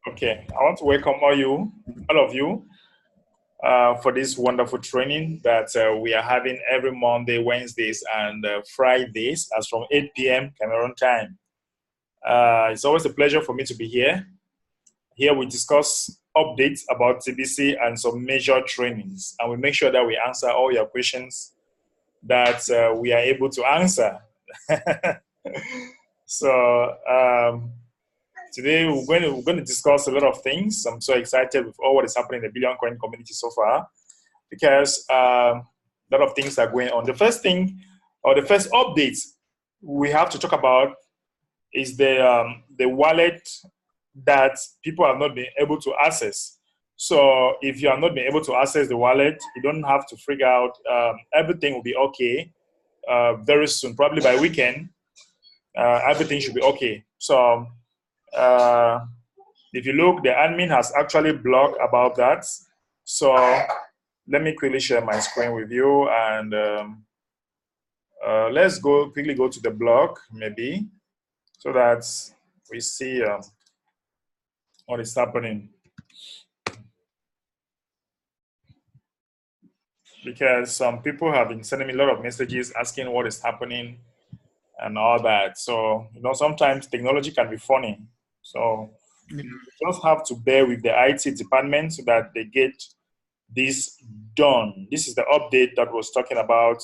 Okay, I want to welcome all of you, for this wonderful training that we are having every Monday, Wednesdays, and Fridays, as from 8 p.m. Cameroon time. It's always a pleasure for me to be here. Here we discuss updates about TBC and some major trainings, and we make sure that we answer all your questions that we are able to answer. So today we're going to discuss a lot of things. I'm so excited with all what is happening in the Billion Coin community so far, because a lot of things are going on. The first thing, or the first update we have to talk about, is the wallet that people have not been able to access. So if you have not been able to access the wallet, you don't have to freak out. Everything will be okay very soon, probably by weekend. Everything should be okay. So if you look, the admin has actually blogged about that. So let me quickly share my screen with you, and let's quickly go to the blog, maybe, so that we see what is happening. Because some people have been sending me a lot of messages asking what is happening and all that. So, sometimes technology can be funny. So you just have to bear with the IT department so that they get this done. This is the update that was talking about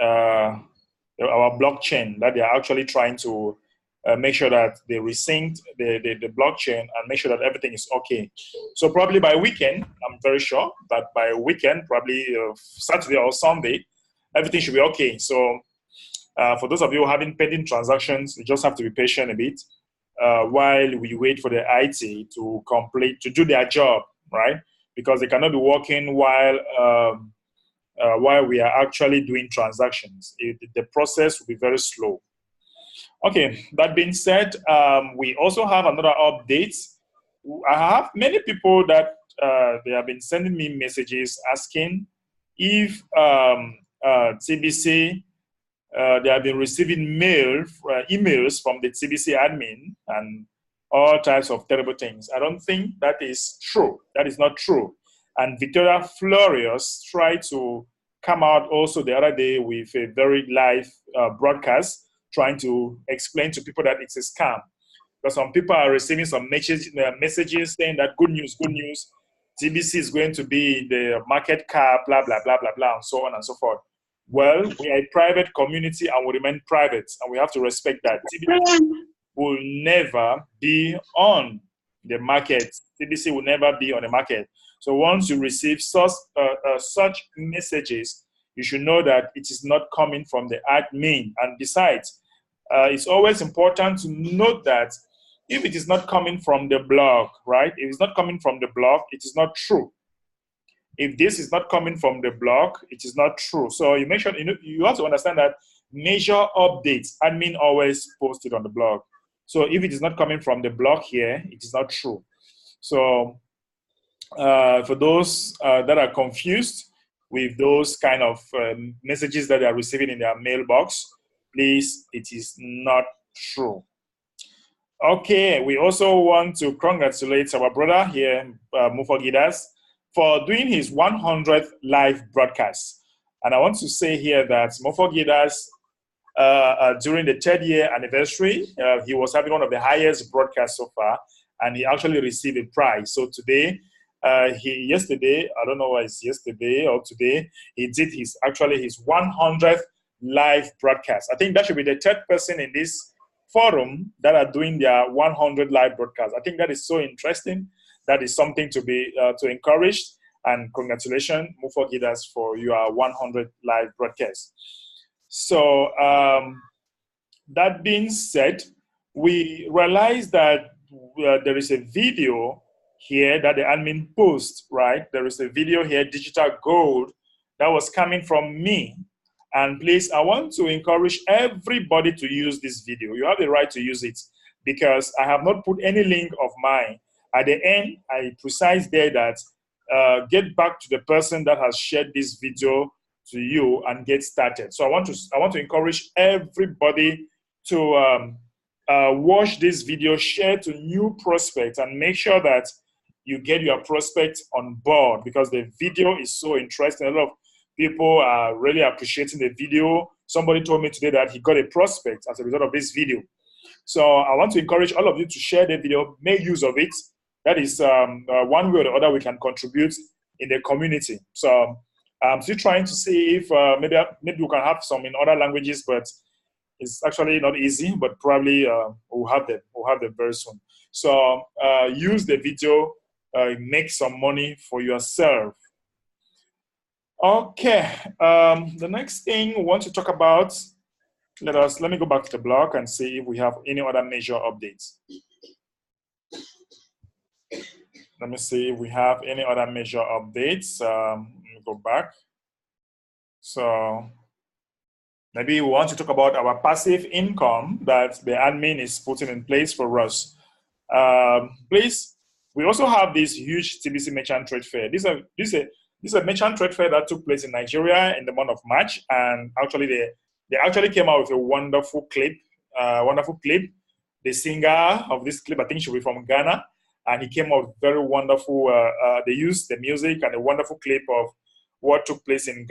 our blockchain, that they are actually trying to make sure that they resynced the blockchain and make sure that everything is okay. So probably by weekend, I'm very sure that by weekend, probably Saturday or Sunday, everything should be okay. So for those of you having pending transactions, you just have to be patient a bit while we wait for the IT to do their job, right? Because they cannot be working while we are actually doing transactions. The process will be very slow. Okay, that being said, we also have another update. I have many people that they have been sending me messages asking if TBC, they have been receiving emails from the TBC admin and all types of terrible things. I don't think that is true. That is not true. And Victoria Florius tried to come out also the other day with a very live broadcast, trying to explain to people that it's a scam. Because some people are receiving some messages saying that good news, TBC is going to be in the market cap, blah, blah, blah, blah, blah, and so on and so forth. Well, we are a private community and we remain private, and we have to respect that. TBC will never be on the market. TBC will never be on the market. So once you receive such messages, you should know that it is not coming from the admin. And besides, it's always important to note that if it is not coming from the blog, right? If it's not coming from the blog, it is not true. If this is not coming from the blog, it is not true. So you make sure, you have to understand that major updates, admin always post it on the blog. So if it is not coming from the blog here, it is not true. So for those that are confused with those kind of messages that they are receiving in their mailbox, please, it is not true. Okay, we also want to congratulate our brother here, Mufogidas, for doing his 100th live broadcast. And I want to say here that Mufogidas, during the 3rd year anniversary, he was having one of the highest broadcasts so far, and he actually received a prize. So today, yesterday, I don't know why it's yesterday or today, he did his 100th live broadcast. I think that should be the 3rd person in this forum that are doing their 100 live broadcasts. I think that is so interesting. That is something to be to encourage. And congratulations, Mufo Gidas, for your 100 live broadcast. So that being said, we realize that there is a video here that the admin post, right? There is a video here, Digital Gold, that was coming from me. And please, I want to encourage everybody to use this video. You have the right to use it, because I have not put any link of mine. At the end, I precise there that get back to the person that has shared this video to you and get started. So I want to encourage everybody to watch this video, share to new prospects, and make sure that you get your prospects on board, because the video is so interesting. A lot of people are really appreciating the video. Somebody told me today that he got a prospect as a result of this video. So I want to encourage all of you to share the video, make use of it. That is one way or the other we can contribute in the community. So I'm still trying to see if maybe we can have some in other languages, but it's actually not easy. But probably we'll have them. We'll have them very soon. So use the video, make some money for yourself. Okay. The next thing we want to talk about. Let me go back to the blog and see if we have any other major updates. Let me see if we have any other major updates. Let me go back. So maybe we want to talk about our passive income that the admin is putting in place for us. Please, we also have this huge TBC Merchant Trade Fair. This is a merchant trade fair that took place in Nigeria in the month of March, and actually they actually came out with a wonderful clip. The singer of this clip, I think she'll be from Ghana, and he came out very wonderful. They used the music and a wonderful clip of what took place in in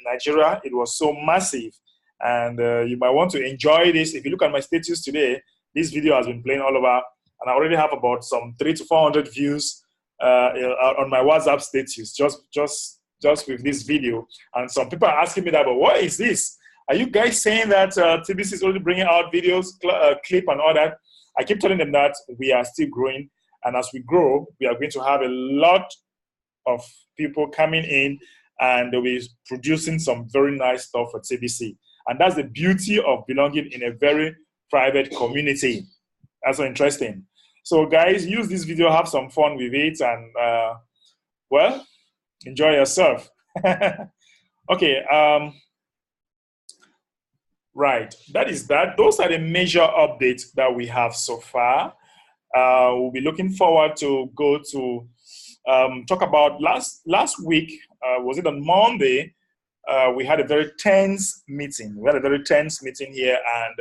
Nigeria. It was so massive, and you might want to enjoy this. If you look at my status today, this video has been playing all over, and I already have about some 300 to 400 views on my WhatsApp status just with this video. And some people are asking me that, but what is this? Are you guys saying that TBC is already bringing out videos, clip and all that? I keep telling them that we are still growing, and as we grow, we are going to have a lot of people coming in, and they'll be producing some very nice stuff for TBC. And that's the beauty of belonging in a very private community. That's so interesting. So guys, use this video, have some fun with it, and well, enjoy yourself. Okay, right, that is that. Those are the major updates that we have so far. We'll be looking forward to go to talk about last week. Was it on Monday? We had a very tense meeting. We had a very tense meeting here, and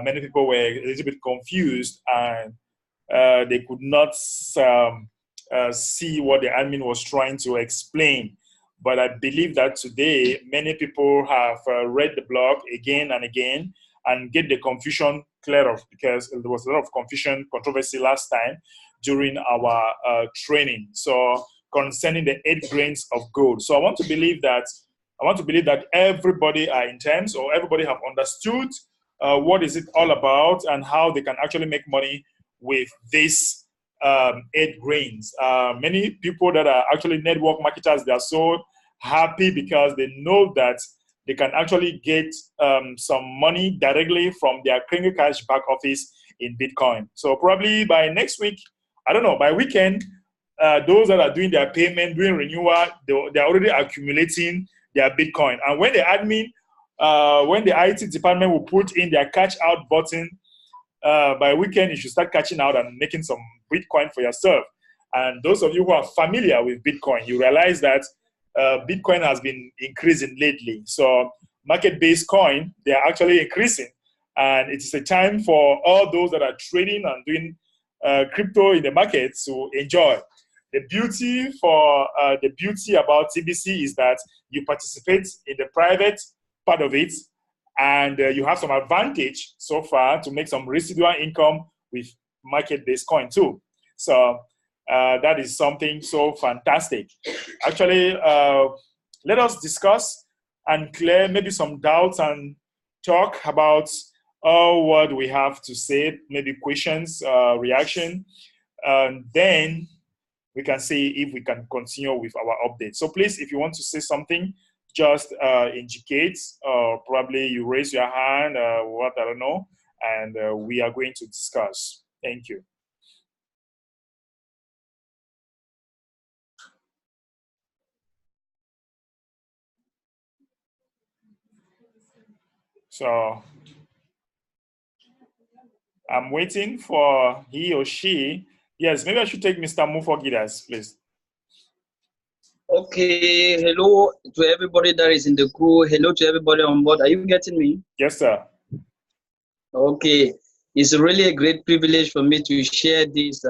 many people were a little bit confused, and they could not see what the admin was trying to explain. But I believe that today, many people have read the blog again and again and get the confusion cleared off, because there was a lot of controversy last time during our training. So concerning the 8 grains of gold. So I want to believe that everybody are in terms, or everybody have understood what is it all about and how they can actually make money with this 8 grains. Many people that are actually network marketers, they are so happy because they know that they can actually get some money directly from their Kringle Cash back office in Bitcoin. So probably by next week, I don't know, by weekend, those that are doing their payment, doing renewal, they're already accumulating their Bitcoin. And when the admin, when the IT department will put in their catch out button, by weekend, you should start catching out and making some Bitcoin for yourself. And those of you who are familiar with Bitcoin, you realize that Bitcoin has been increasing lately. So market-based coin, they are actually increasing. And it is a time for all those that are trading and doing crypto in the market to enjoy. The beauty about TBC is that you participate in the private part of it, and you have some advantage so far to make some residual income with market-based coin too. So that is something so fantastic. Actually, let us discuss and clear maybe some doubts and talk about what we have to say, maybe questions, reaction, and then we can see if we can continue with our update. So please, if you want to say something, just indicate, probably you raise your hand, what, I don't know, and we are going to discuss. Thank you. So I'm waiting for he or she. Yes, maybe I should take Mr. Mufogidas, please. Okay, hello to everybody that is in the crew. Hello to everybody on board. Are you getting me? Yes, sir. Okay, it's really a great privilege for me to share this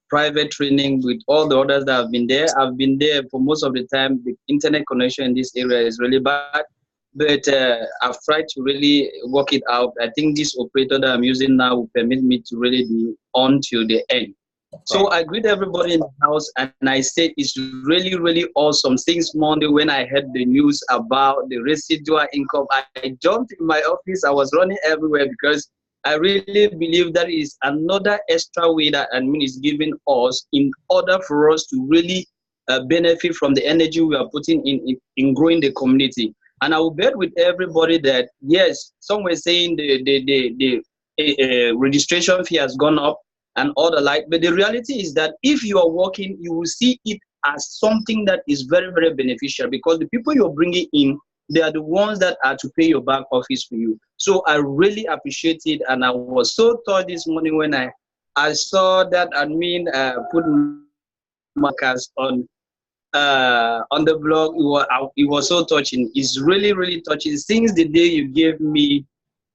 private training with all the others that have been there. I've been there for most of the time. The internet connection in this area is really bad, but I've tried to really work it out. I think this operator that I'm using now will permit me to really be on till the end. So Okay. I greet everybody in the house and I said it's really, really awesome. Since Monday when I heard the news about the residual income, I jumped in my office. I was running everywhere because I really believe that is another extra way that admin is giving us in order for us to really benefit from the energy we are putting in growing the community. And I will bet with everybody that yes, some were saying the registration fee has gone up and all the like. But the reality is that if you are working, you will see it as something that is very, very beneficial because the people you're bringing in, they are the ones that are to pay your back office for you. So I really appreciate it, and I was so touched this morning when I saw that admin put my cast on the blog. It was so touching. It's really, really touching. Since the day you gave me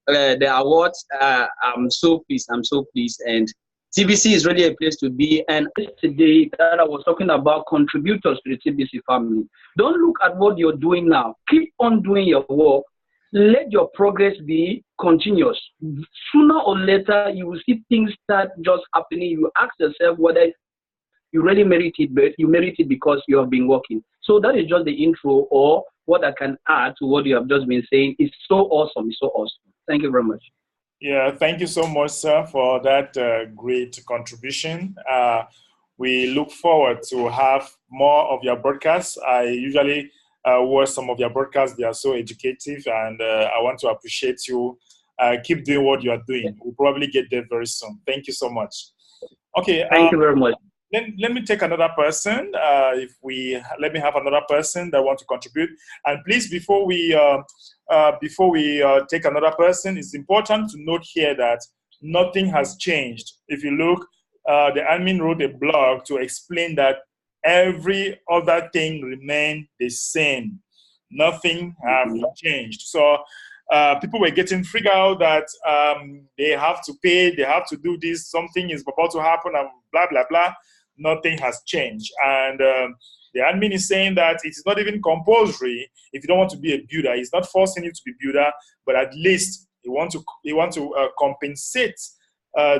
the awards, I'm so pleased. I'm so pleased. And TBC is really a place to be. And yesterday that I was talking about contributors to the TBC family. Don't look at what you're doing now. Keep on doing your work. Let your progress be continuous. Sooner or later, you will see things start just happening. You ask yourself whether you really merit it, but you merit it because you have been working. So that is just the intro, or what I can add to what you have just been saying. It's so awesome. It's so awesome. Thank you very much. Yeah, thank you so much, sir, for that great contribution. We look forward to have more of your broadcasts. I usually watch some of your broadcasts. They are so educative, and I want to appreciate you. Keep doing what you are doing. We'll probably get there very soon. Thank you so much. Okay, Thank you very much. let me take another person. If we let me have another person that want to contribute. And please, before we take another person, it's important to note here that nothing has changed. If you look, the admin wrote a blog to explain that every other thing remained the same. Nothing have changed. So people were getting freaked out that they have to pay, they have to do this, something is about to happen, and blah, blah, blah. Nothing has changed. And the admin is saying that it is not even compulsory if you don't want to be a builder. He's not forcing you to be a builder, but at least he want to compensate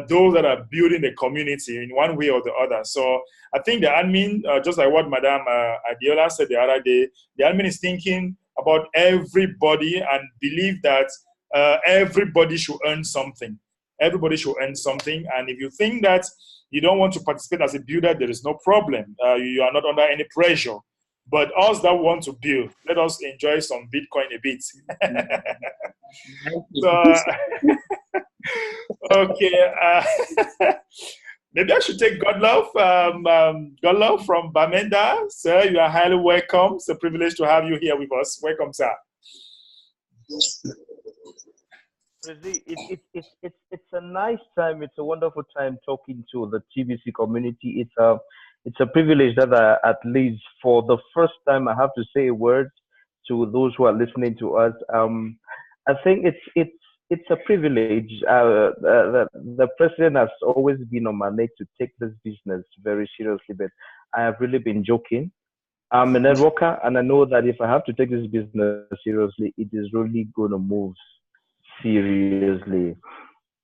those that are building the community in one way or the other. So I think the admin, just like what Madam Adiola said the other day, the admin is thinking about everybody and believe that everybody should earn something. Everybody should earn something. And if you think that you don't want to participate as a builder, there is no problem. You are not under any pressure. But us that want to build, let us enjoy some Bitcoin a bit. Thank you. So, okay. Maybe I should take Godlove. Godlove from Bamenda. Sir, you are highly welcome. It's a privilege to have you here with us. Welcome, sir. It's a nice time. It's a wonderful time talking to the TBC community. It's a privilege that at least for the first time I have to say a word to those who are listening to us. I think it's a privilege. The president has always been on my neck to take this business very seriously, but I have really been joking. I'm a networker, and I know that if I have to take this business seriously, it is really going to move seriously.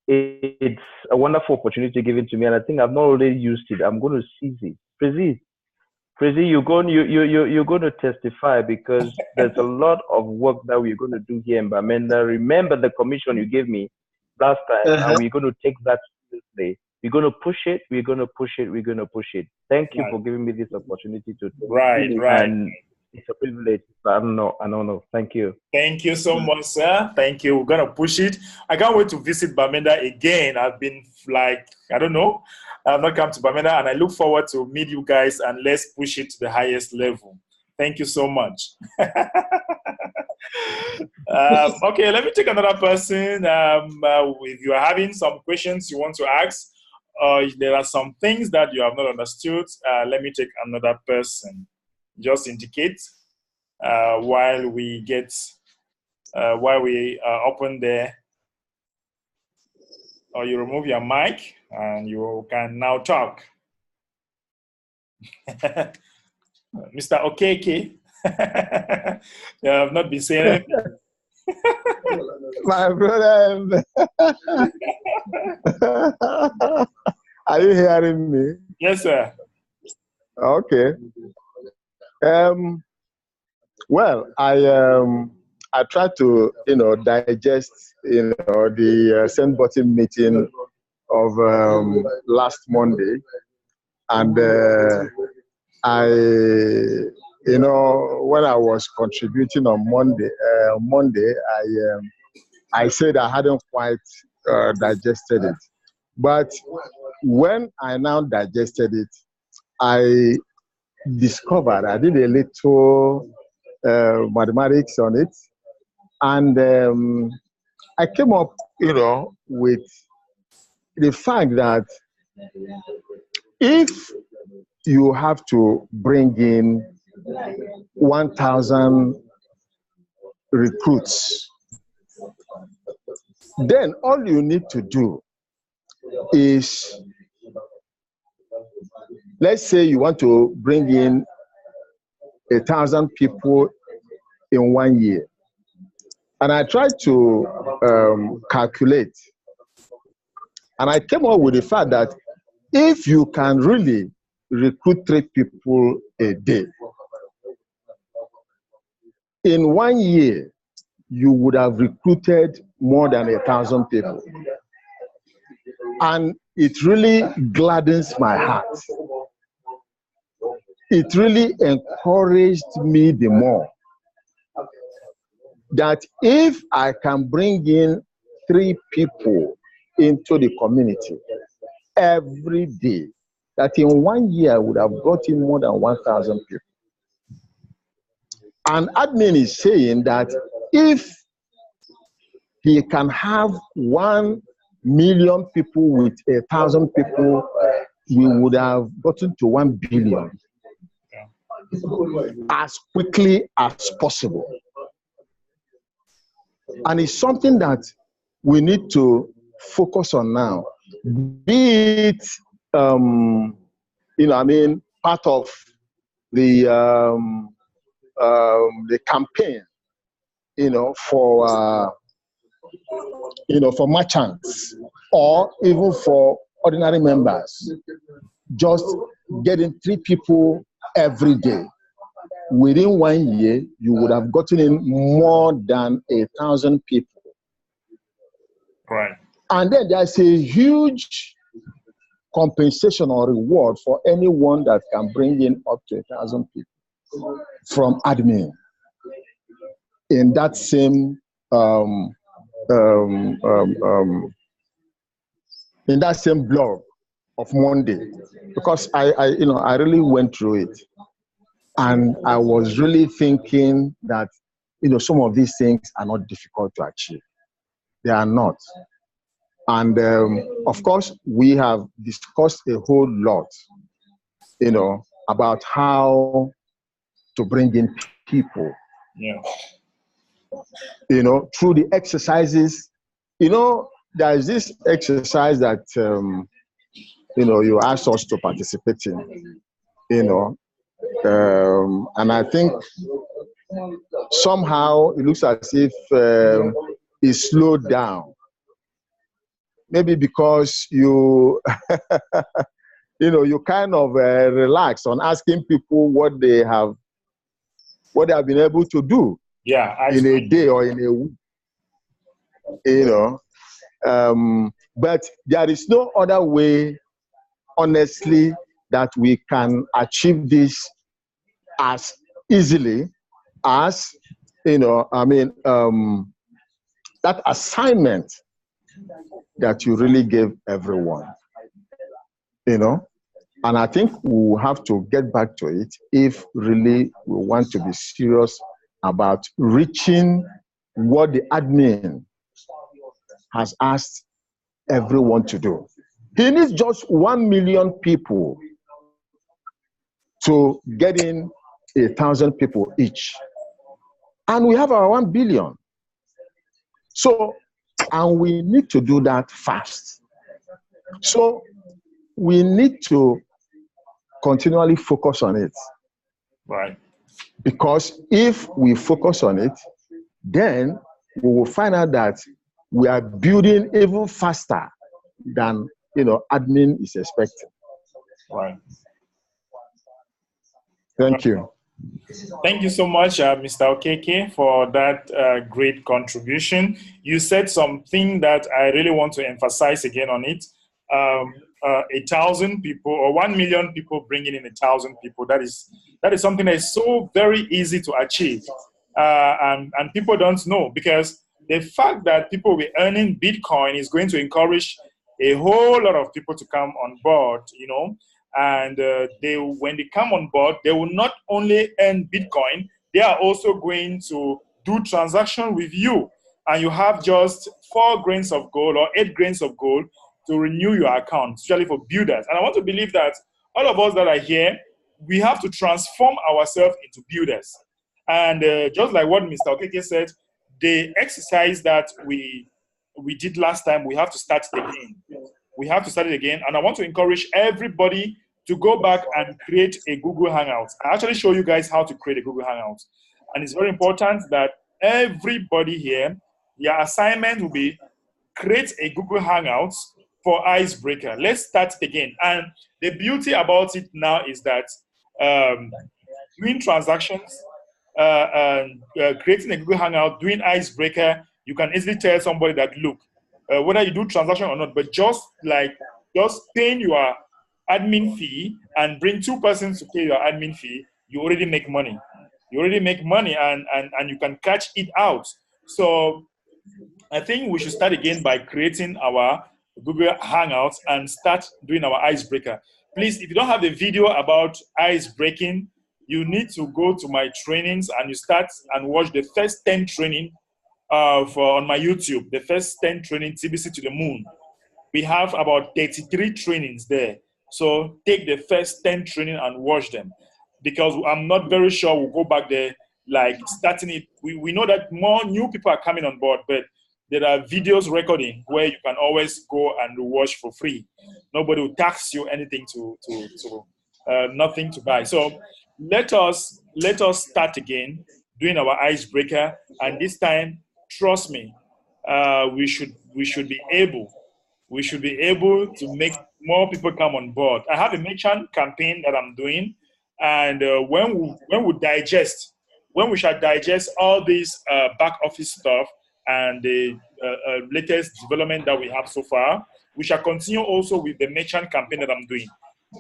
It's a wonderful opportunity given to me, and I think I've not already used it. I'm going to seize it. Prezi, you're going to testify because there's a lot of work that we're going to do here in Bamenda. Remember the commission you gave me last time, and Uh-huh. we're going to take that seriously. We're going to push it. We're going to push it. We're going to push it. Thank you Right, for giving me this opportunity to, right, right. and it's a privilege. I don't know. I don't know. Thank you. Thank you so much, sir. Thank you. We're gonna push it. I can't wait to visit Bamenda again. I've been like, I don't know, I've not come to Bamenda, and I look forward to meet you guys and let's push it to the highest level. Thank you so much. Okay, let me take another person. If you are having some questions you want to ask, or if there are some things that you have not understood, let me take another person. Just indicate while we get while we open or you remove your mic and you can now talk. Mr. Okeke, you have not been saying anything. My brother, are you hearing me? Yes, sir. Okay. Well, I tried to digest the send button meeting of last Monday, and I when I was contributing on Monday, I said I hadn't quite digested it, but when I now digested it, I discovered I did a little mathematics on it, and I came up, with the fact that if you have to bring in 1,000 recruits, then all you need to do is, let's say you want to bring in 1,000 people in 1 year. And I tried to calculate, and I came up with the fact that if you can really recruit 3 people a day, in 1 year, you would have recruited more than 1,000 people. And it really gladdens my heart. It really encouraged me the more that if I can bring in 3 people into the community every day, that in 1 year I would have brought in more than 1,000 people. And admin is saying that if he can have 1 million people with 1,000 people, we would have gotten to 1 billion as quickly as possible. And it's something that we need to focus on now. Be it, part of the campaign, for merchants, or even for ordinary members. Just getting 3 people every day. Within 1 year, you would have gotten in more than 1,000 people. Right. And then there's a huge compensation or reward for anyone that can bring in up to 1,000 people from admin in that same blog of Monday, because I really went through it, and I was really thinking that some of these things are not difficult to achieve. They are not. And of course, we have discussed a whole lot, about how to bring in people. Yeah. Through the exercises. There is this exercise that you asked us to participate in. And I think somehow it looks as if it slowed down. Maybe because you, you kind of relax on asking people what they have been able to do. Yeah, in a day or in a week. But there is no other way, honestly, that we can achieve this as easily as, that assignment that you really gave everyone, And I think we'll have to get back to it if really we want to be serious about reaching what the admin has asked everyone to do. He needs just 1 million people to get in 1,000 people each. And we have our 1 billion. So, and we need to do that fast. So we need to continually focus on it. Right. Because if we focus on it, then we will find out that we are building even faster than admin is expecting. Right. Thank you. Thank you so much, Mr. Okeke, for that great contribution. You said something that I really want to emphasize again on it. 1,000 people or 1 million people bringing in 1,000 people. That is something that is so very easy to achieve, and people don't know, because the fact that people will earning Bitcoin is going to encourage a whole lot of people to come on board. And when they come on board, they will not only earn Bitcoin, they are also going to do transaction with you. And you have just 4 grains of gold or 8 grains of gold to renew your account, especially for builders. And I want to believe that all of us that are here, we have to transform ourselves into builders. And just like what Mr. Okeke said, the exercise that we did last time, we have to start it again. We have to start it again. And I want to encourage everybody to go back and create a Google Hangout. I actually show you guys how to create a Google Hangout. And it's very important that everybody here, your assignment will be create a Google Hangout for Icebreaker. Let's start it again. And the beauty about it now is that doing transactions, creating a Google Hangout, doing Icebreaker, you can easily tell somebody that, look, whether you do transaction or not, but just paying your admin fee and bring 2 persons to pay your admin fee, you already make money. You already make money, and you can catch it out. So I think we should start again by creating our Google Hangouts and start doing our icebreaker. Please, if you don't have the video about ice breaking, you need to go to my trainings and you start and watch the first 10 training on my YouTube, the first 10 training, Tbc To The Moon. We have about 33 trainings there. So take the first 10 training and watch them, because I'm not very sure we'll go back there, like starting it. We know that more new people are coming on board, but there are videos recording where you can always go and watch for free. Nobody will tax you anything nothing to buy. So let us start again doing our icebreaker, and this time, trust me, we should be able to make more people come on board. I have a merchant campaign that I'm doing, and when we shall digest all this back office stuff and the latest development that we have so far, we shall continue also with the merchant campaign that I'm doing.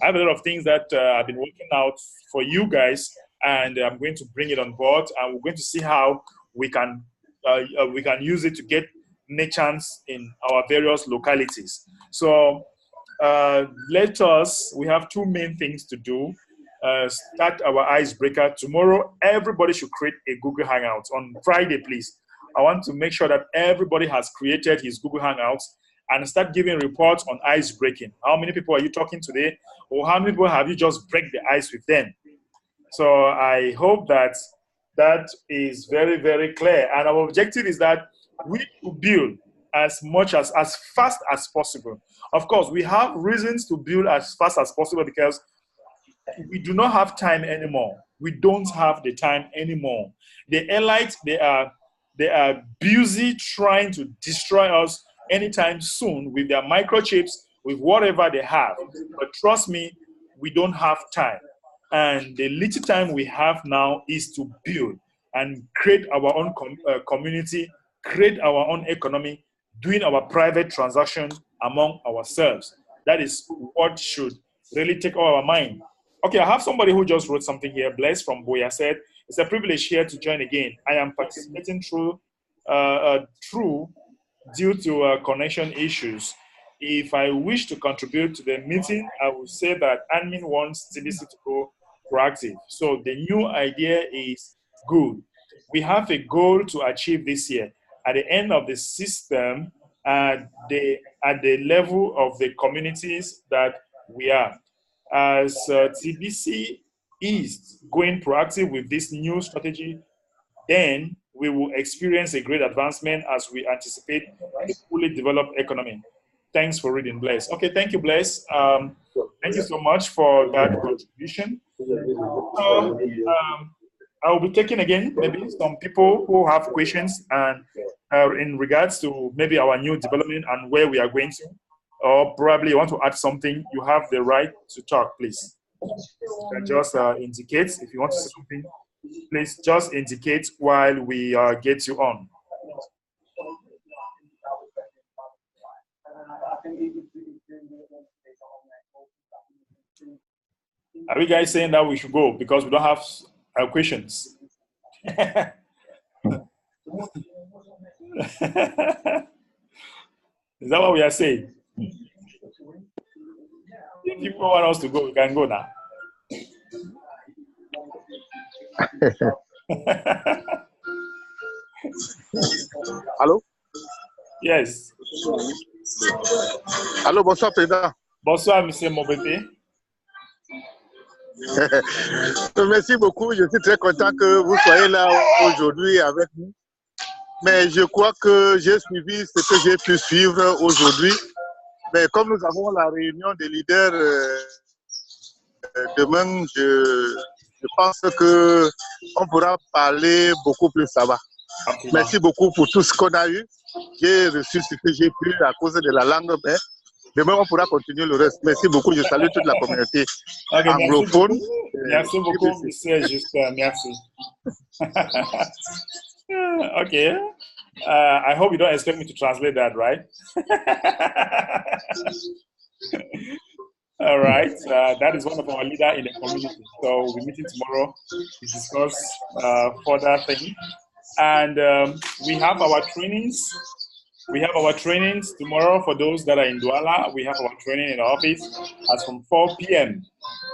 I have a lot of things that I've been working out for you guys, and I'm going to bring it on board, and we're going to see how we can use it to get merchants in our various localities. So we have 2 main things to do. Start our icebreaker. Tomorrow, everybody should create a Google Hangout. On Friday, please, I want to make sure that everybody has created his Google Hangouts and start giving reports on ice breaking. How many people are you talking today? Or how many people have you just break the ice with them? So I hope that is very, very clear. And our objective is that we should build as fast as possible. Of course, we have reasons to build as fast as possible because we do not have time anymore. We don't have the time anymore. The elites, they are busy trying to destroy us anytime soon with their microchips, with whatever they have. But trust me, we don't have time. And the little time we have now is to build and create our own community, create our own economy, doing our private transactions among ourselves. That is what should really take our mind. Okay, I have somebody who just wrote something here. Bless from Boya said, it's a privilege here to join again. I am participating through due to connection issues. If I wish to contribute to the meeting, I will say that admin wants TBC to go proactive. So the new idea is good. We have a goal to achieve this year. At the end of the system, at the level of the communities that we are. As TBC is going proactive with this new strategy, then we will experience a great advancement as we anticipate a fully developed economy. Thanks for reading, Bless. Okay, thank you, Bless. Thank you so much for that contribution. So, I will be taking again maybe some people who have questions and in regards to maybe our new development and where we are going to, or probably you want to add something. You have the right to talk, please. You can just indicate if you want to say something. Please just indicate while we get you on. Are you guys saying that we should go because we don't have our questions? Is that what we are saying? If people want us to go, we can go now. Allô? Yes. Allô, bonsoir, Président. Bonsoir, Monsieur Mobébé. Merci beaucoup. Je suis très content que vous soyez là aujourd'hui avec nous. Mais je crois que j'ai suivi ce que j'ai pu suivre aujourd'hui. Mais comme nous avons la réunion des leaders demain, je pense qu'on pourra parler beaucoup plus là-bas. Merci beaucoup pour tout ce qu'on a eu. J'ai reçu ce que j'ai pu à cause de la langue, mais demain on pourra continuer le reste. Merci beaucoup. Je salue toute la communauté anglophone. Merci beaucoup, monsieur Justin. Merci. Okay. I hope you don't expect me to translate that, right? All right. That is one of our leaders in the community. So we're meeting tomorrow to discuss further things. And we have our trainings. We have our trainings tomorrow for those that are in Douala. We have our training in the office as from 4 p.m.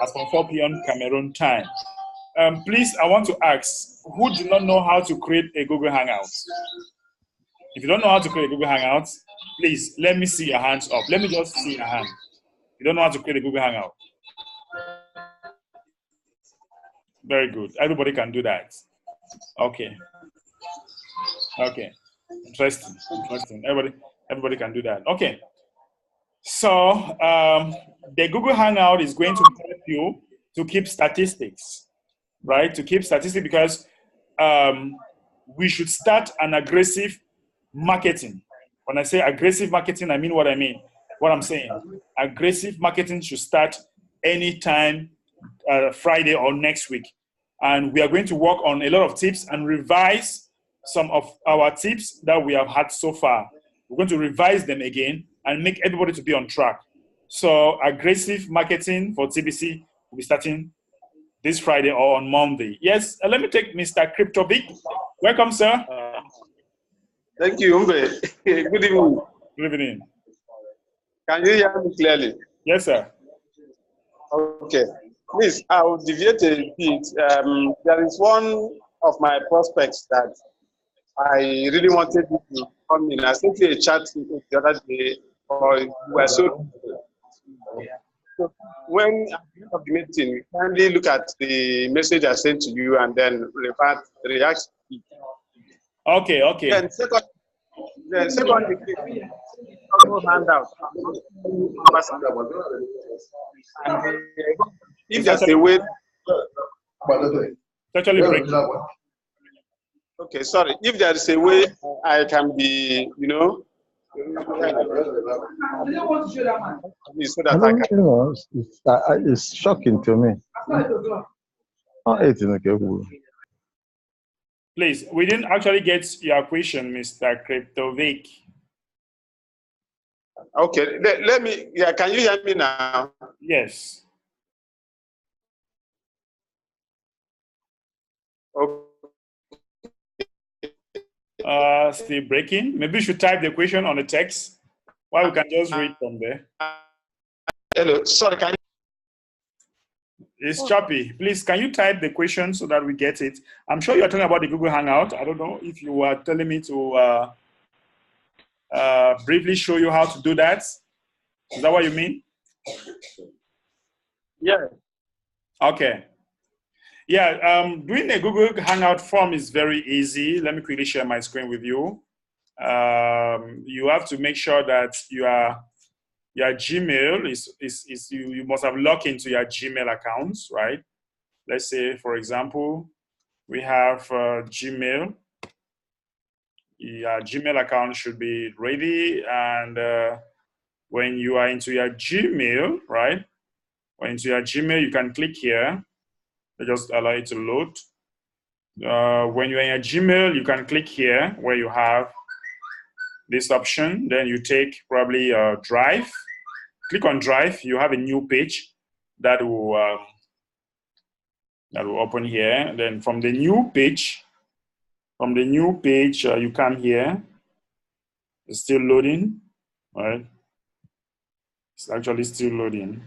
As from 4 p.m. Cameroon time. Please, I want to ask, who do not know how to create a Google Hangout? If you don't know how to create a Google Hangout, please let me see your hands up. Let me just see your hand. You don't know how to create a Google Hangout. Very good. Everybody can do that. Okay. Okay. Interesting. Interesting. Everybody can do that. Okay. So the Google Hangout is going to help you to keep statistics, right? To keep statistics because we should start an aggressive marketing. When I say aggressive marketing, I mean what I mean. What I'm saying. Aggressive marketing should start anytime Friday or next week. And we are going to work on a lot of tips and revise some of our tips that we have had so far. We're going to revise them again and make everybody to be on track. So aggressive marketing for TBC will be starting this Friday or on Monday. Yes, let me take Mr. Cryptovic. Welcome, sir. Thank you, Umbe. Good evening. Good evening. Can you hear me clearly? Yes, sir. Okay. Please, I will deviate a bit. There is one of my prospects that I really wanted you to come in. I sent you a chat the other day, or you were so when at the end of the meeting, kindly look at the message I sent to you and then react. Okay, okay. Then second, handout. If there's a way, Totally break. Okay, sorry. If there is a way I can be, you know, so that I can. It's shocking to me. Please, we didn't actually get your question, Mr. Cryptovic. Okay, let me, yeah, can you hear me now? Yes. Okay. Still breaking. Maybe you should type the question on the text, while we can just read from there. Hello, sorry, can you? It's choppy. Please, can you type the question so that we get it? I'm sure you're talking about the Google Hangout. I don't know if you were telling me to briefly show you how to do that. Is that what you mean? Yeah. Okay. Yeah, doing a Google Hangout form is very easy. Let me quickly share my screen with you. You have to make sure that you are your Gmail is you must have logged into your Gmail accounts, right? Let's say, for example, we have Gmail. Your Gmail account should be ready, and when you are into your Gmail, right? When into your Gmail, you can click here. They just allow it to load. When you're in your Gmail, you can click here where you have this option. Then you take probably Drive. Click on Drive. You have a new page that will open here. Then from the new page, you come here. It's still loading, right? It's actually still loading.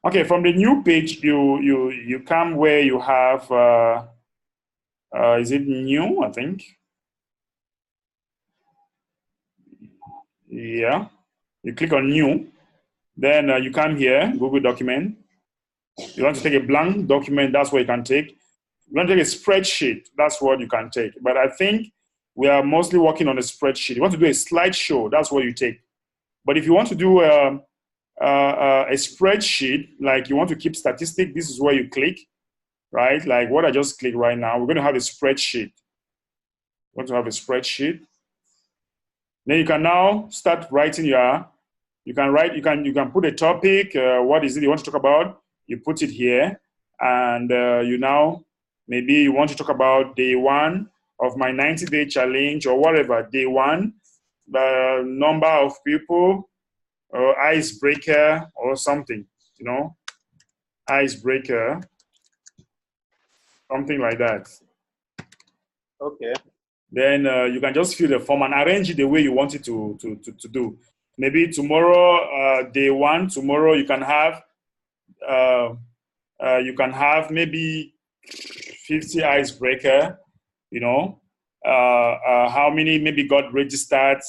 Okay, from the new page, you come where you have, is it new, I think? Yeah, you click on new, then you come here, Google document. You want to take a blank document, that's what you can take. You want to take a spreadsheet, that's what you can take. But I think we are mostly working on a spreadsheet. You want to do a slideshow, that's what you take. But if you want to do a spreadsheet, like you want to keep statistics, this is where you click, right? Like what I just clicked right now, we're going to have a spreadsheet. You want to have a spreadsheet. Then you can now start writing you can put a topic, what is it you want to talk about? You put it here, and maybe you want to talk about day 1 of my 90-day challenge or whatever, day 1, the number of people, or icebreaker or something, icebreaker, something like that. Okay. Then you can just fill the form and arrange it the way you want it to do. Maybe tomorrow, day 1, tomorrow you can have maybe 50 icebreaker, how many maybe got registered.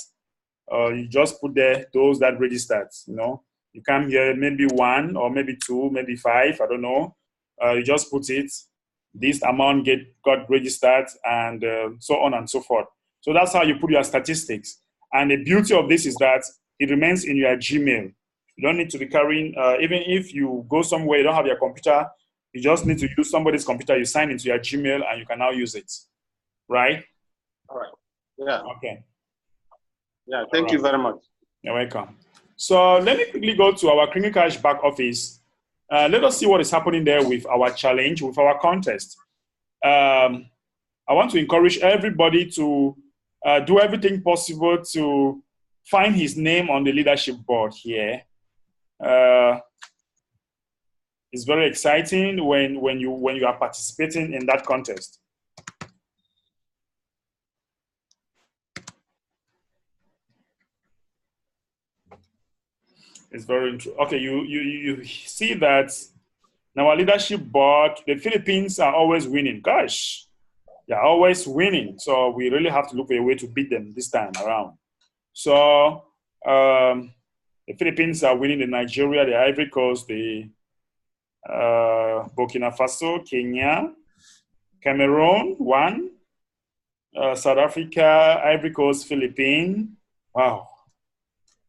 You just put there those that registered, You come here, maybe 1 or maybe 2, maybe 5, I don't know. You just put it. This amount got registered, and so on and so forth. So that's how you put your statistics. And the beauty of this is that it remains in your Gmail. You don't need to be carrying, even if you go somewhere, you don't have your computer, you just need to use somebody's computer, you sign into your Gmail, and you can now use it. Right? All right. Yeah. Okay. Yeah, thank you very much. You're welcome. So let me quickly go to our Criminal Cash back office. Let us see what is happening there with our challenge, with our contest. I want to encourage everybody to do everything possible to find his name on the leadership board here. It's very exciting when you are participating in that contest. It's very interesting. Okay, you see that now our leadership board, the Philippines are always winning. Gosh, they're always winning. So we really have to look for a way to beat them this time around. So the Philippines are winning the Nigeria, the Ivory Coast, the Burkina Faso, Kenya, Cameroon, 1, South Africa, Ivory Coast, Philippines. Wow.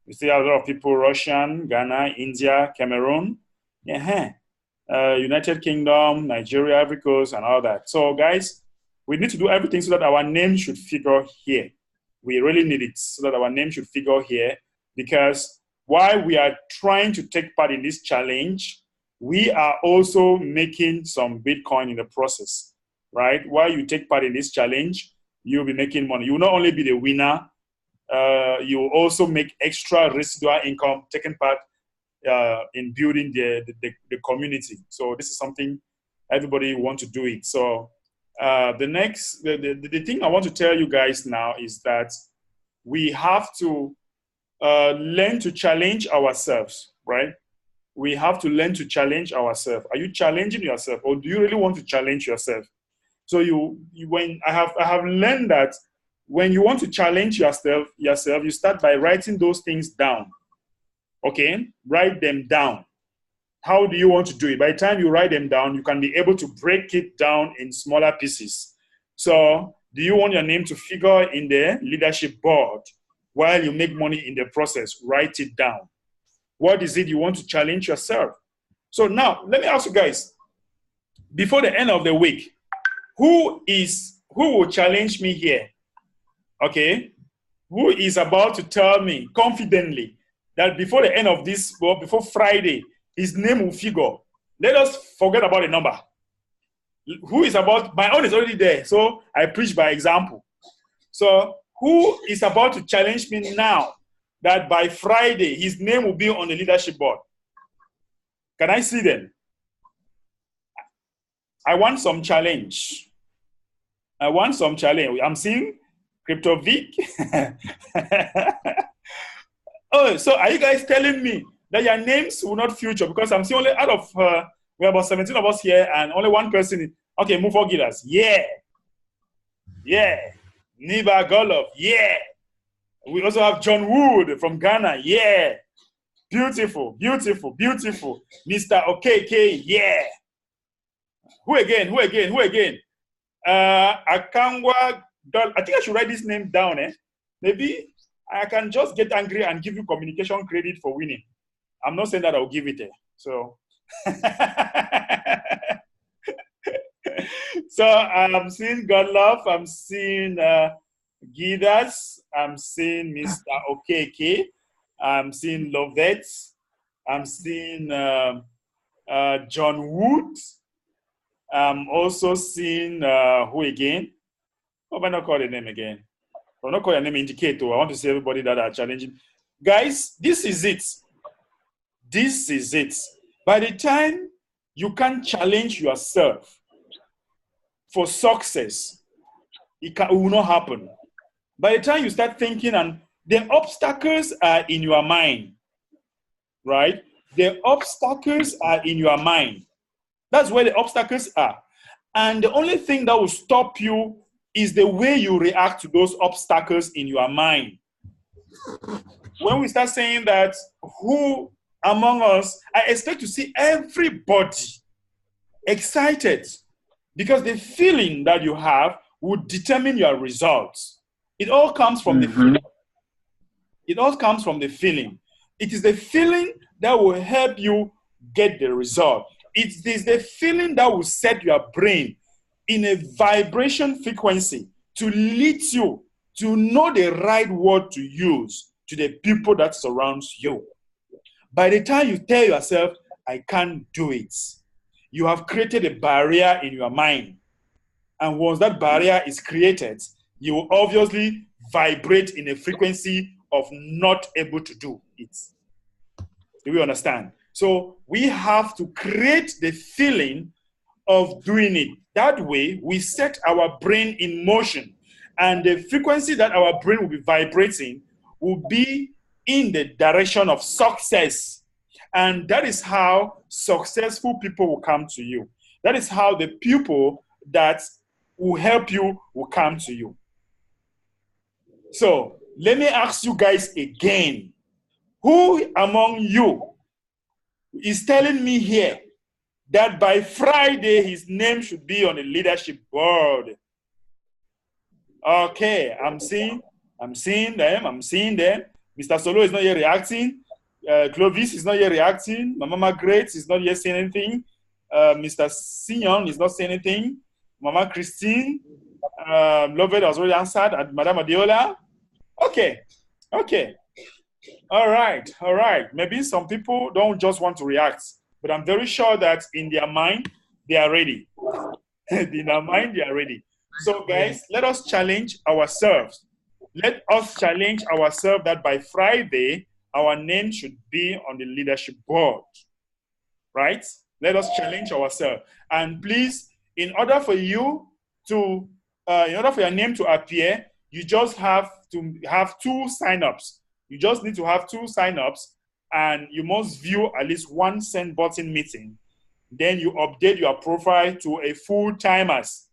We still have a lot of people, Russian, Ghana, India, Cameroon, United Kingdom, Nigeria, Ivory Coast, and all that. So guys, we need to do everything so that our name should figure here. We really need it so that our name should figure here, because while we are trying to take part in this challenge, we are also making some Bitcoin in the process, right? While you take part in this challenge, you'll be making money. You will not only be the winner, you will also make extra residual income taking part in building the community. So this is something everybody wants to do it. So the thing I want to tell you guys now is that we have to learn to challenge ourselves, right? We have to learn to challenge ourselves. Are you challenging yourself, or do you really want to challenge yourself? So when I have learned that when you want to challenge yourself, you start by writing those things down. Okay, write them down. How do you want to do it? By the time you write them down, you can be able to break it down in smaller pieces. So do you want your name to figure in the leadership board while you make money in the process? Write it down. What is it you want to challenge yourself? So now, let me ask you guys, before the end of the week, who will challenge me here? Okay? Who is about to tell me confidently that before the end of this, well, before Friday, his name will figure? Let us forget about the number. Who is about, my own is already there, so I preach by example. So who is about to challenge me now that by Friday, his name will be on the leadership board? Can I see them? I want some challenge. I want some challenge. I'm seeing Crypto Vic. Oh, so are you guys telling me that your names will not feature? Because I'm seeing only out of, we have about 17 of us here and only one person. Okay, move on, us. Yeah. Yeah. Niba Golov. Yeah. We also have John Wood from Ghana. Yeah. Beautiful, beautiful, beautiful. Mr. OKK. Yeah. Who again? Who again? Who again? Akangwa. I think I should write this name down. Maybe I can just get angry and give you communication credit for winning. I'm not saying that I'll give it. So, so I'm seeing God Love. I'm seeing Gidas. I'm seeing Mr. OKK. I'm seeing Lovette. I'm seeing John Wood. I'm also seeing who again? What am I not call the name again? I'm not calling your name indicator. I want to see everybody that are challenging. Guys, this is it. This is it. By the time you can challenge yourself for success, it will not happen. By the time you start thinking, and the obstacles are in your mind, right? The obstacles are in your mind. That's where the obstacles are. And the only thing that will stop you is the way you react to those obstacles in your mind. When we start saying that, who among us, I expect to see everybody excited, because the feeling that you have would determine your results. It all comes from the feeling. It all comes from the feeling. It is the feeling that will help you get the result. It is the feeling that will set your brain in a vibration frequency to lead you to know the right word to use to the people that surrounds you. By the time you tell yourself, I can't do it, you have created a barrier in your mind. And once that barrier is created, you will obviously vibrate in a frequency of not able to do it. Do we understand? So we have to create the feeling of doing it. That way, we set our brain in motion, and the frequency that our brain will be vibrating will be in the direction of success. And that is how successful people will come to you. That is how the people that will help you will come to you. So let me ask you guys again. Who among you is telling me here that by Friday his name should be on the leadership board? Okay, I'm seeing them. Mr. Solo is not yet reacting. Clovis is not yet reacting. Mama Margaret is not yet saying anything. Mr. Sion is not saying anything. Mama Christine, Lovett has already answered, and Madame Adiola. Okay. All right. Maybe some people don't just want to react, but I'm very sure that in their mind, they are ready. In their mind, they are ready. So guys, let us challenge ourselves. Let us challenge ourselves that by Friday, our name should be on the leadership board, right? Let us challenge ourselves. And please, in order for your name to appear, you just have to have 2 signups. You just need to have 2 signups, and you must view at least 1 send button meeting. Then you update your profile to a full-timers.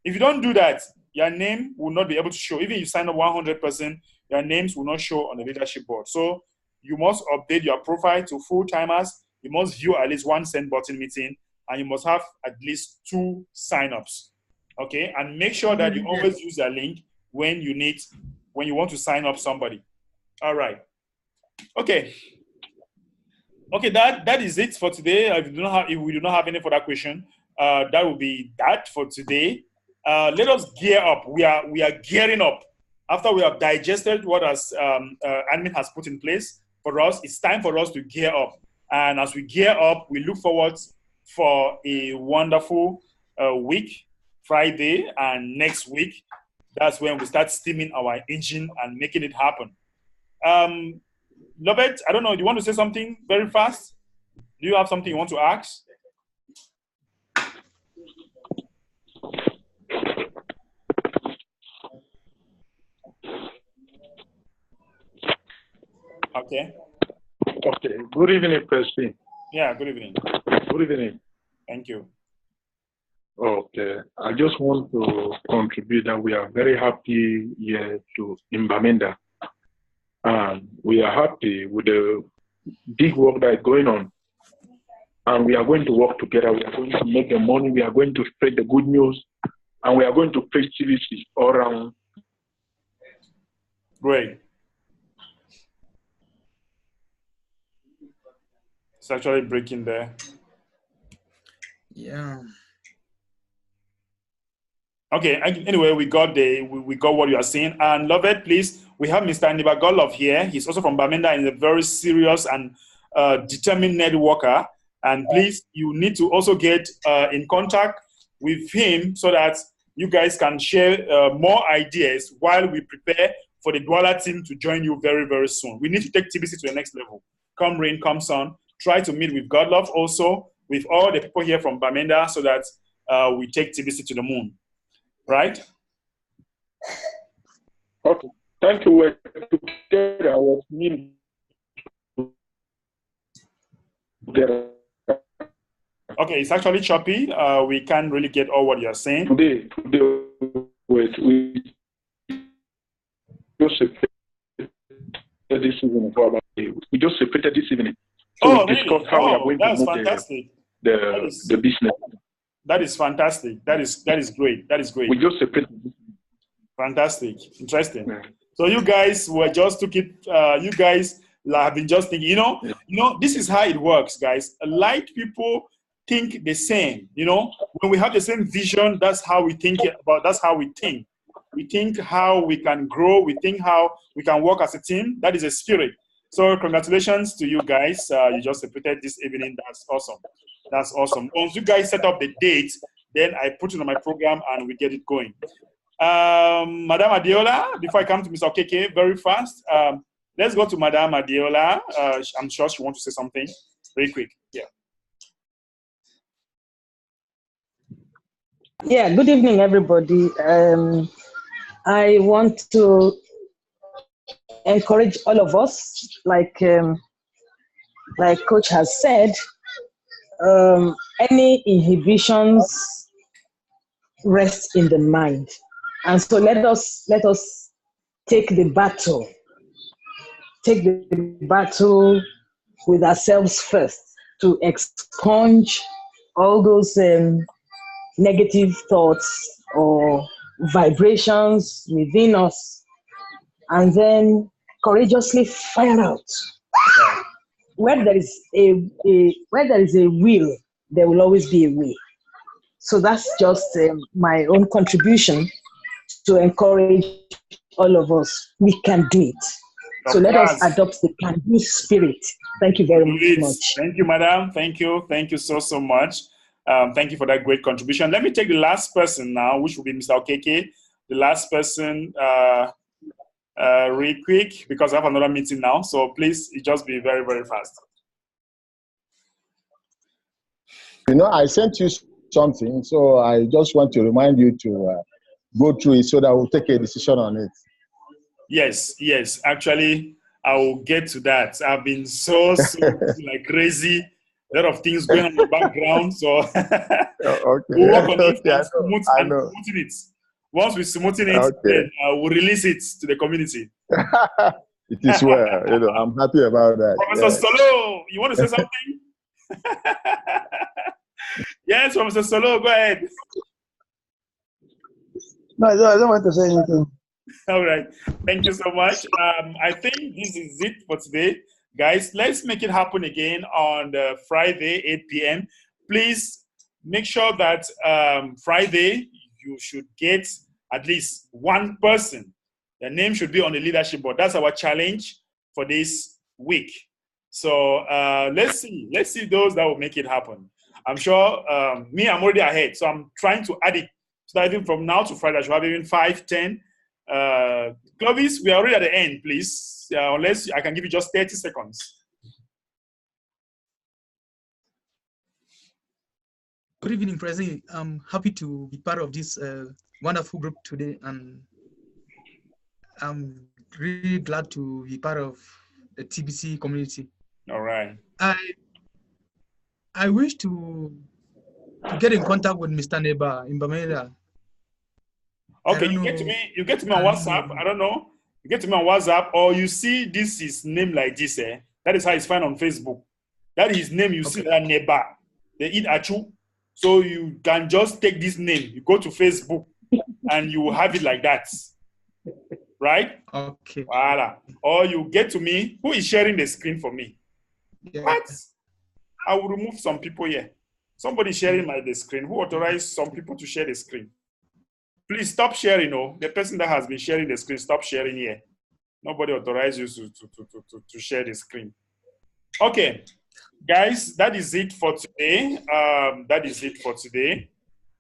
If you don't do that, your name will not be able to show. Even if you sign up 100%, your names will not show on the leadership board. So you must update your profile to full-timers. You must view at least 1 send button meeting, and you must have at least 2 signups. Okay, and make sure that you always use your link when you want to sign up somebody. All right. Okay. Okay, that is it for today. If we do not have any further question, that will be that for today. Let us gear up. We are gearing up after we have digested what admin has put in place for us. It's time for us to gear up, and as we gear up, we look forward for a wonderful week, Friday, and next week. That's when we start steaming our engine and making it happen. Lovett, I don't know. Do you want to say something very fast? Do you have something you want to ask? Okay. Okay. Good evening, President. Yeah, good evening. Good evening. Thank you. Okay. I just want to contribute that we are very happy here in Bamenda. And we are happy with the big work that is going on. And we are going to work together. We are going to make the money. We are going to spread the good news. And we are going to preach TBC all around. Great. It's actually breaking there. Yeah. Okay. Anyway, we got what you are saying. And Lovett, please, we have Mr. Nibagolov here. He's also from Bamenda and is a very serious and determined networker. And please, you need to also get in contact with him so that you guys can share more ideas while we prepare for the Douala team to join you very, very soon. We need to take TBC to the next level. Come rain, come sun. Try to meet with Godlove also, with all the people here from Bamenda so that we take TBC to the moon. Right? Okay. Thank you. We're together. I was meeting together. Okay, it's actually choppy. We can't really get all what you're saying. Today, we just separated this evening. We just separated this evening. So we discussed how we are going to move the business. That is fantastic. That is great. That is great. We just separated. Fantastic. Interesting. Yeah. So you guys were just took it. You guys have been just thinking. This is how it works, guys. Like people think the same. When we have the same vision, that's how we think about. That's how we think. We think how we can grow. We think how we can work as a team. That is a spirit. So congratulations to you guys. You just separated this evening. That's awesome. That's awesome. Once you guys set up the date, then I put it on my program and we get it going. Madame Adiola, before I come to Mr. Okeke, very fast. Let's go to Madame Adiola. I'm sure she wants to say something very quick. Yeah. Yeah, good evening, everybody. I want to encourage all of us, like Coach has said, any inhibitions rest in the mind. And so let us take the battle. Take the battle with ourselves first to expunge all those negative thoughts or vibrations within us, and then courageously fire out. Where there is a will, there will always be a way. So that's just my own contribution to encourage all of us. We can do it. So let us adopt the can-do spirit. Thank you very much. Thank you, Madam. Thank you. Thank you so much. Thank you for that great contribution. Let me take the last person now, which will be Mr. Okeke. The last person, real quick, because I have another meeting now. So please, just be very, very fast. I sent you something, so I just want to remind you to go through it so that we'll take a decision on it. Yes. Actually, I will get to that. I've been so like crazy. A lot of things going on in the background. So we'll work on it and promoting it. Once we smoothing it, then we'll release it to the community. It is well. I'm happy about that. Professor Solo, you want to say something? Yes, Professor Solo, go ahead. No, I don't want to say anything. All right. Thank you so much. I think this is it for today. Guys, let's make it happen again on Friday, 8 p.m. Please make sure that Friday you should get at least one person. The name should be on the leadership board. That's our challenge for this week. So let's see those that will make it happen. I'm sure I'm already ahead. So I'm trying to add it. So that even from now to Friday, I should have even 5, 10. Clovis, we are already at the end, please. Unless I can give you just 30 seconds. Good evening, President. I'm happy to be part of this wonderful group today, and I'm really glad to be part of the TBC community. All right. I wish to get in contact with Mr. Neba in Bamenda. Okay, you get to me on WhatsApp. I don't know. You get to me on WhatsApp, or you see this is name like this. That is how it's found on Facebook. That is his name. You see that Neba. They eat achu. So you can just take this name. You go to Facebook, and you will have it like that. Right? Okay. Voila. Or you get to me. Who is sharing the screen for me? Yeah. What? I will remove some people here. Somebody sharing the screen. Who authorized some people to share the screen? Please stop sharing. The person that has been sharing the screen, stop sharing here. Nobody authorized you to share the screen. Okay, guys, that is it for today.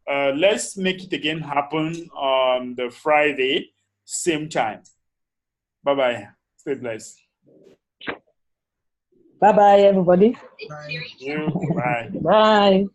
Let's make it again happen on the Friday, same time. Bye-bye. Stay blessed. Bye-bye, everybody. Bye. Bye. Bye.